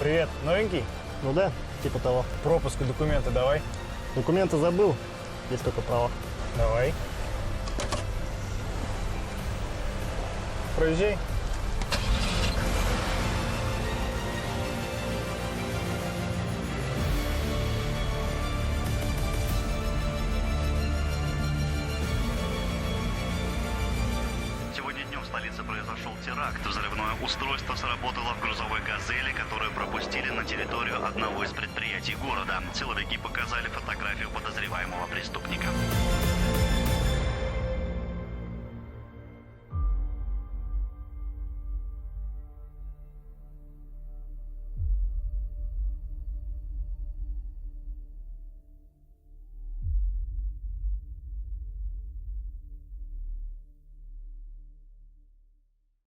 Привет, новенький? Ну да, типа того. Пропуск и документы давай. Документы забыл, есть только права. Давай. Проезжай. Сегодня днем в столице произошел теракт. Взрывное устройство сработало в грузовой «Газели», которую пропустили на территорию одного из предприятий города. Силовики показали фотографию подозреваемого преступника.